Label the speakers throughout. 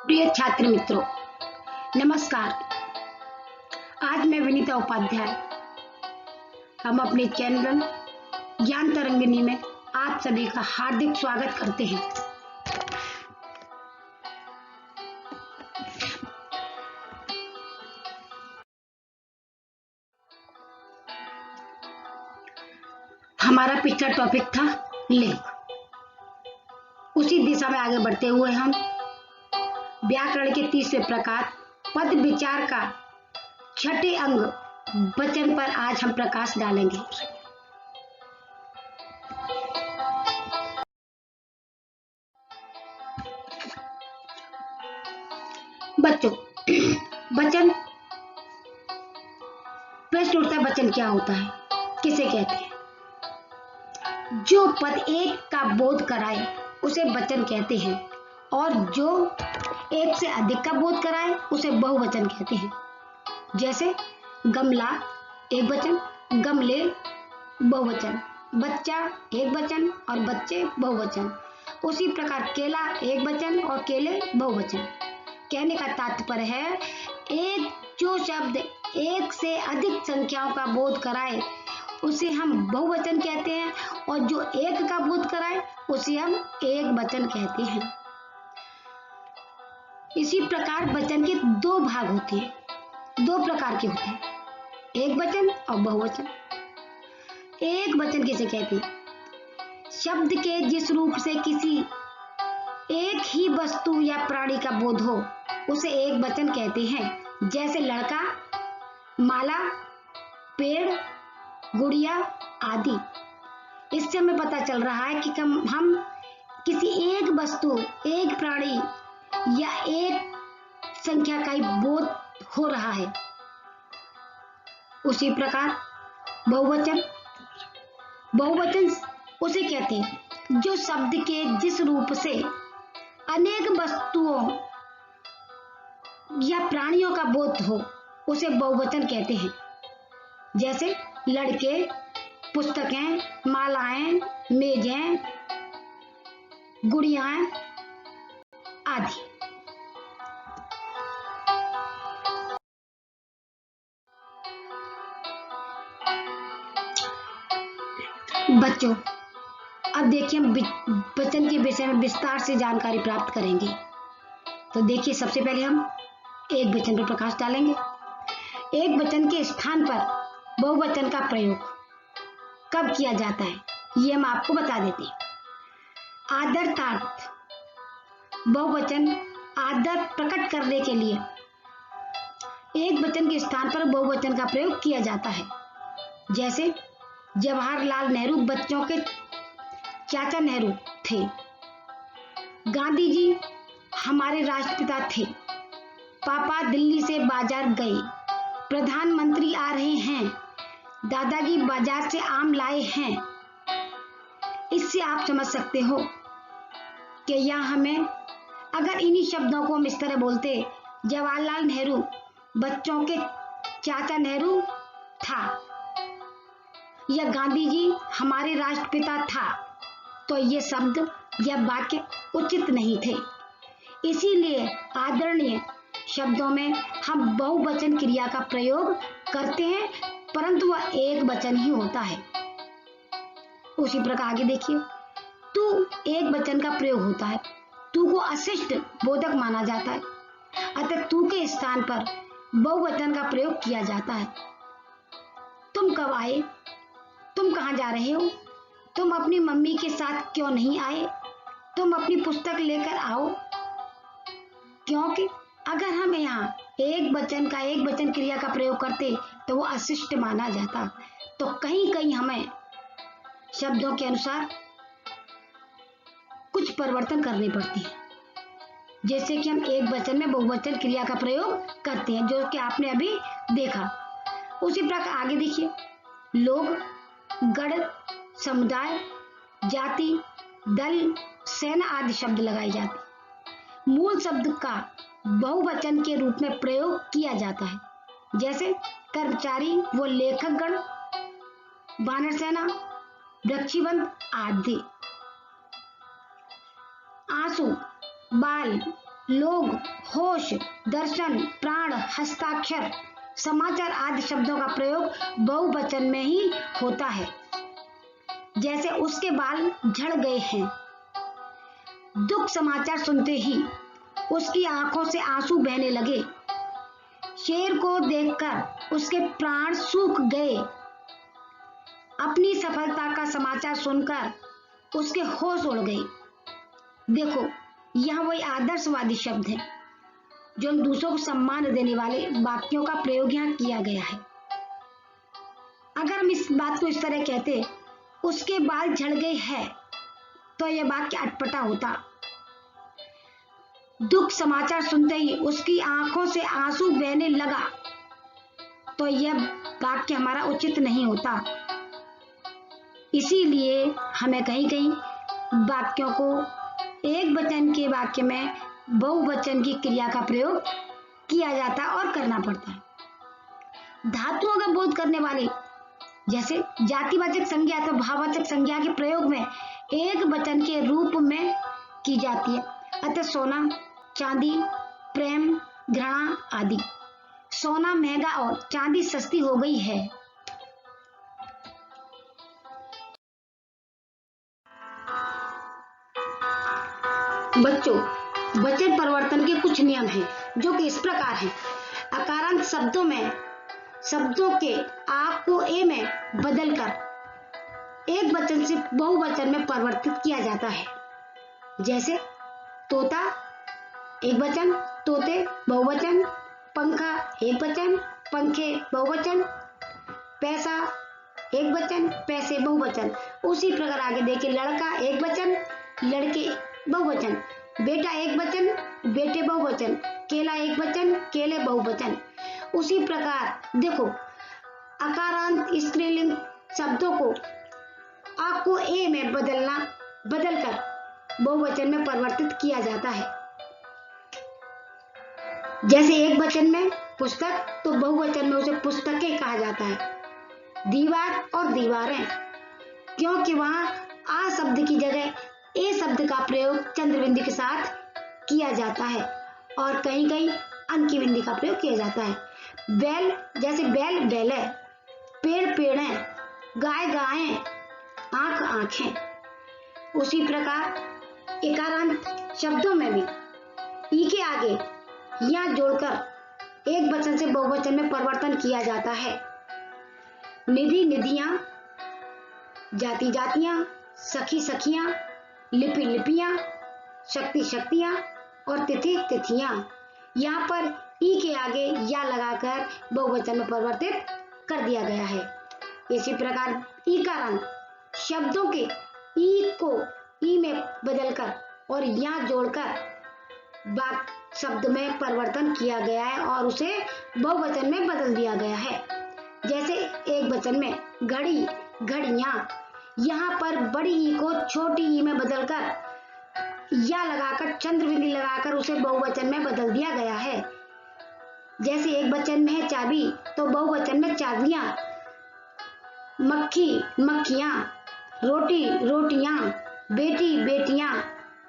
Speaker 1: प्रिय छात्र मित्रों, नमस्कार। आज मैं विनीता उपाध्याय हम अपने चैनल ज्ञान तरंगिनी में आप सभी का हार्दिक स्वागत करते हैं। हमारा पिछला टॉपिक था लिंग। उसी दिशा में आगे बढ़ते हुए हम व्याकरण के तीसरे प्रकार पद विचार का छठे अंग वचन पर आज हम प्रकाश डालेंगे। बच्चों, वचन प्रश्न उठता है, वचन क्या होता है, किसे कहते हैं? जो पद एक का बोध कराए उसे वचन कहते हैं और जो एक से अधिक का बोध कराए उसे बहुवचन कहते हैं। जैसे गमला एक वचन, गमले बहुवचन, बच्चा एक वचन और बच्चे बहुवचन। उसी प्रकार केला एक वचन और केले बहुवचन। कहने का तात्पर्य है, एक जो शब्द एक से अधिक संख्याओं का बोध कराए उसे हम बहुवचन कहते हैं और जो एक का बोध कराए उसे हम एक वचन कहते हैं। इसी प्रकार वचन के दो भाग होते हैं, दो प्रकार के होते हैं, एक वचन और बहुवचन। एक वचन किसे कहते हैं? शब्द के जिस रूप से किसी एक ही वस्तु या प्राणी का बोध हो उसे एक वचन कहते हैं। जैसे लड़का, माला, पेड़, गुड़िया आदि। इससे हमें पता चल रहा है कि हम किसी एक वस्तु, एक प्राणी या एक संख्या का ही बोध हो रहा है। उसी प्रकार बहुवचन उसे कहते हैं जो शब्द के जिस रूप से अनेक वस्तुओं या प्राणियों का बोध हो उसे बहुवचन कहते हैं। जैसे लड़के, पुस्तकें, मालाएं, मेजें, गुड़ियाएं आदि। बच्चों, अब देखिए हम वचन के विषय में विस्तार से जानकारी प्राप्त करेंगे। तो देखिए, सबसे पहले हम एक वचन पर प्रकाश डालेंगे। एक वचन के स्थान पर बहुवचन का प्रयोग कब किया जाता है ये हम आपको बता देते हैं। आदरार्थ बहुवचन आदर प्रकट करने के लिए एक वचन के स्थान पर बहुवचन का प्रयोग किया जाता है। जैसे जवाहरलाल नेहरू बच्चों के चाचा नेहरू थे। गांधी जी हमारे राष्ट्रपिता थे। पापा दिल्ली से बाजार गए। प्रधानमंत्री आ रहे हैं। दादाजी बाजार से आम लाए हैं। इससे आप समझ सकते हो कि यहाँ हमें अगर इन्हीं शब्दों को हम इस तरह बोलते, जवाहरलाल नेहरू बच्चों के चाचा नेहरू था या गांधी जी हमारे राष्ट्रपिता था, तो ये शब्द या वाक्य उचित नहीं थे। इसीलिए आदरणीय शब्दों में हम बहुवचन क्रिया का प्रयोग करते हैं, परंतु वह एक वचन ही होता है। उसी प्रकार आगे देखिए, तू एक वचन का प्रयोग होता है। तू को अशिष्ट बोधक माना जाता है, अतः तू के स्थान पर बहुवचन का प्रयोग किया जाता है। तुम कब आए? तुम कहाँ जा रहे हो? तुम अपनी मम्मी के साथ क्यों नहीं आए? तुम अपनी पुस्तक लेकर आओ। क्योंकि अगर हम यहाँ एक वचन क्रिया का प्रयोग करते तो वो अशिष्ट माना जाता। तो कहीं कहीं हमें शब्दों के अनुसार कुछ परिवर्तन करने पड़ते हैं। जैसे कि हम एक वचन में बहुवचन क्रिया का प्रयोग करते हैं, जो कि आपने अभी देखा। उसी प्रकार आगे देखिए, लोग, गण, समुदाय, जाति, दल, सेना आदि शब्द लगाए जाते। मूल शब्द का बहुवचन के रूप में प्रयोग किया जाता है। जैसे कर्मचारी व लेखक गण, वानर सेना, वृक्षिबंध आदि। आंसू, बाल, लोग, होश, दर्शन, प्राण, हस्ताक्षर, समाचार आदि शब्दों का प्रयोग बहुवचन में ही होता है। जैसे उसके बाल झड़ गए हैं। दुख समाचार सुनते ही उसकी आंखों से आंसू बहने लगे। शेर को देखकर उसके प्राण सूख गए। अपनी सफलता का समाचार सुनकर उसके होश उड़ गए। देखो, यह वही आदर्शवादी शब्द है जो दूसरों को सम्मान देने वाले वाक्यों का प्रयोग यहाँ किया गया है। अगर हम इस बात को इस तरह कहते, उसके बाल झड़ गए हैं, तो यह वाक्य अटपटा होता। दुख समाचार सुनते ही उसकी आंखों से आंसू बहने लगा, तो यह वाक्य हमारा उचित नहीं होता। इसीलिए हमें कहीं कहीं वाक्यों को एक वचन के वाक्य में बहुवचन की क्रिया का प्रयोग किया जाता और करना पड़ता है। धातुओं का बोध करने वाले जैसे जातिवाचक संज्ञा तो भाववाचक संज्ञा के प्रयोग में एक वचन के रूप में की जाती है। अतः सोना, चांदी, प्रेम, घृणा आदि। सोना महंगा और चांदी सस्ती हो गई है। बच्चों, वचन परिवर्तन के कुछ नियम हैं जो कि इस प्रकार हैं। अकारांत शब्दों में शब्दों के आ को ए में बदलकर एक वचन से बहुवचन में परिवर्तित किया जाता है। जैसे तोता एक वचन, तोते बहुवचन, पंखा एक वचन, पंखे बहुवचन, पैसा एक वचन, पैसे बहुवचन। उसी प्रकार आगे देखिए, लड़का एक वचन, लड़के बहुवचन, बेटा एक वचन, बेटे बहुवचन, केला एक वचन, केले बहुवचन। उसी प्रकार देखो, अकारांत स्त्रीलिंग शब्दों को आ को ए में बदलकर बहुवचन में परिवर्तित किया जाता है। जैसे एक वचन में पुस्तक, तो बहुवचन में उसे पुस्तकें कहा जाता है। दीवार और दीवारें, क्योंकि वहां आ शब्द की जगह ए शब्द का प्रयोग चंद्रबिंदु के साथ किया जाता है और कहीं कहीं अंकी बिंदु का प्रयोग किया जाता है। बैल, जैसे बैल बैले, पेड़ पेड़ें, गाय गायें, आंख आंखें। उसी प्रकार एकारांत शब्दों में भी ई के आगे या जोड़कर एक वचन से बहुवचन में परिवर्तन किया जाता है। निधि निधियां, जाति जातियां, सखी सखियां, लिपि लिपियां, शक्ति शक्तियां और तिथि तिथियां। यहाँ पर ई के आगे या लगाकर बहुवचन में परिवर्तित कर दिया गया है। इसी प्रकार ईकारांत शब्दों के ई को ई में बदलकर और या जोड़कर बात शब्द में परिवर्तन किया गया है और उसे बहुवचन में बदल दिया गया है। जैसे एक वचन में घड़ी, घड़ियां, यहाँ पर बड़ी ई को छोटी ई में बदलकर या लगाकर चंद्रबिंदु लगाकर उसे बहुवचन में बदल दिया गया है। जैसे एक वचन में है चाबी, तो बहुवचन में चाबियां, मक्खी मक्खियां, रोटी रोटियां, बेटी बेटियां,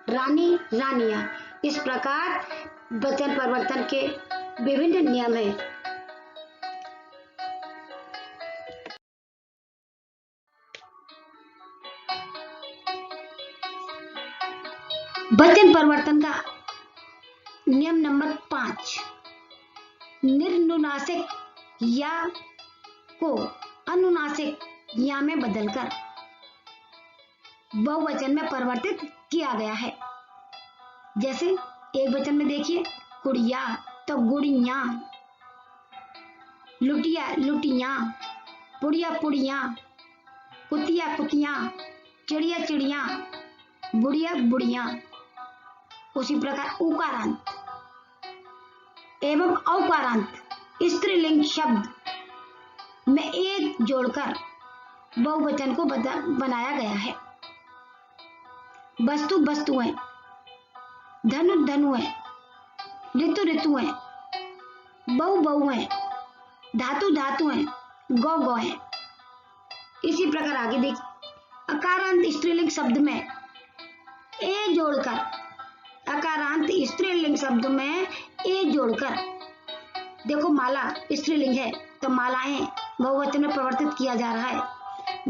Speaker 1: रानी रानियां। इस प्रकार वचन परिवर्तन के विभिन्न नियम हैं। वचन परिवर्तन का नियम नंबर 5, निर्नुनासिक या को अनुनासिक या में बदलकर बहुवचन में परिवर्तित किया गया है। जैसे एक वचन में देखिए, कुड़िया तो गुड़िया, लुटिया लुटिया, पुड़िया पुड़िया, कुतिया कुतिया, चिड़िया चिड़िया, बुढ़िया बुढ़िया। उसी प्रकार उकारांत एवं औकारांत स्त्रीलिंग शब्द में एक जोड़कर बहुवचन को बनाया गया है। वस्तु वस्तुएं, धनु धनुएं, ऋतु ऋतुएं, बहु बहुएं, धातु धातुएं, गौ गौएं। इसी प्रकार आगे देखिए, अकारांत स्त्रीलिंग शब्द में ए जोड़कर अकारांत स्त्रीलिंग शब्द में ए जोड़कर, देखो माला स्त्रीलिंग है तो मालाएं बहुवचन में परिवर्तित किया जा रहा है।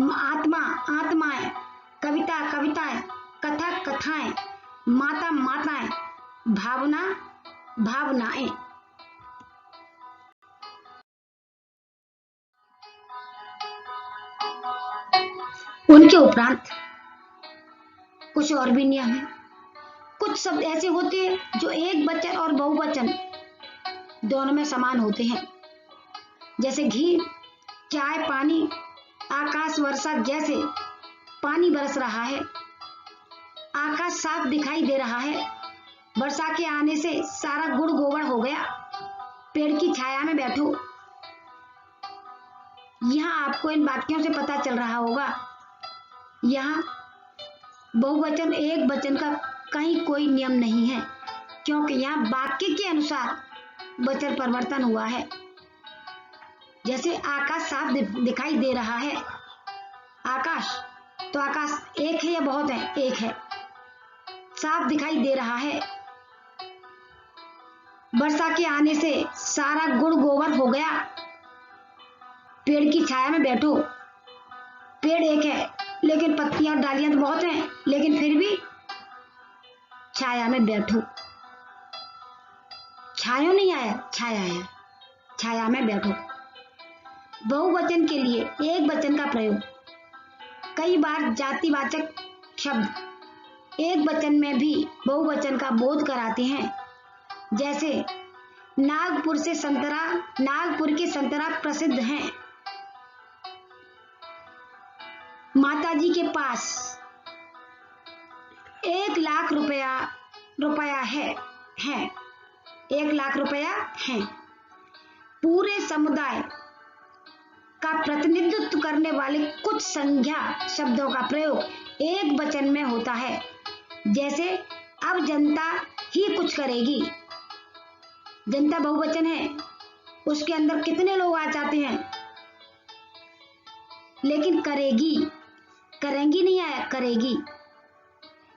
Speaker 1: आत्मा आत्माएं, कविता कविताएं, कथा कथाएं, माता माताएं, भावना भावनाएं। उनके उपरांत कुछ और भी नियम है। कुछ शब्द ऐसे होते हैं जो एक वचन और बहुवचन दोनों में समान होते हैं, जैसे घी, चाय, पानी, आकाश, वर्षा। जैसे पानी बरस रहा है, आकाश साफ दिखाई दे रहा है, वर्षा के आने से सारा गुड़ गोबर हो गया, पेड़ की छाया में बैठो। यहाँ आपको इन वाक्यों से पता चल रहा होगा, यहाँ बहुवचन एक वचन का कहीं कोई नियम नहीं है, क्योंकि यहाँ वाक्य के अनुसार वचन परिवर्तन हुआ है। जैसे आकाश साफ दिखाई दे रहा है, आकाश तो आकाश एक है या बहुत है? एक है। साफ दिखाई दे रहा है, वर्षा के आने से सारा गुड़ गोबर हो गया, पेड़ की छाया में बैठो। पेड़ एक है लेकिन पत्तियां और डालियां तो बहुत हैं, लेकिन फिर भी छाया में बैठो। छाया नहीं आया, छाया आया, छाया में बैठो। बहुवचन के लिए एक वचन का प्रयोग। कई बार जातिवाचक शब्द एक वचन में भी बहुवचन का बोध कराते हैं, जैसे नागपुर से संतरा, नागपुर के संतरा प्रसिद्ध हैं। माताजी के पास 1 लाख रुपया है 1 लाख रुपया है। पूरे समुदाय का प्रतिनिधित्व करने वाले कुछ संज्ञा शब्दों का प्रयोग एक वचन में होता है, जैसे अब जनता ही कुछ करेगी। जनता बहुवचन है, उसके अंदर कितने लोग आ जाते हैं, लेकिन करेगी, करेंगी नहीं आया, करेगी।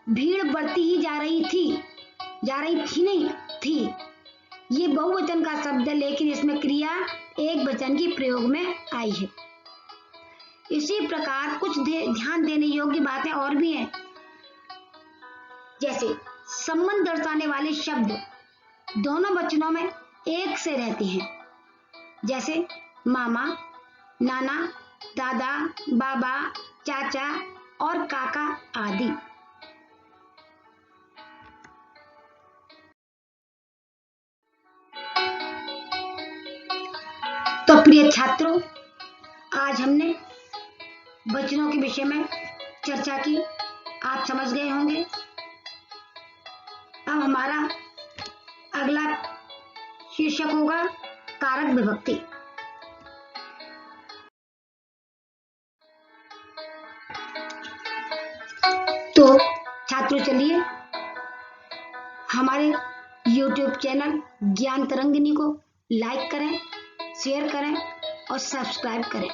Speaker 1: भीड़ बढ़ती ही जा रही थी नहीं थी, ये बहुवचन का शब्द है, लेकिन इसमें क्रिया एक वचन की प्रयोग में आई है। इसी प्रकार कुछ ध्यान देने योग्य बातें और भी हैं, जैसे संबंध दर्शाने वाले शब्द दोनों वचनों में एक से रहते हैं, जैसे मामा, नाना, दादा, बाबा, चाचा और काका आदि। तो प्रिय छात्रों, आज हमने वचनों के विषय में चर्चा की, आप समझ गए होंगे। अब हमारा अगला शीर्षक होगा कारक विभक्ति। तो छात्रों, चलिए हमारे YouTube चैनल ज्ञान तरंगिनी को लाइक करें, शेयर करें और सब्सक्राइब करें।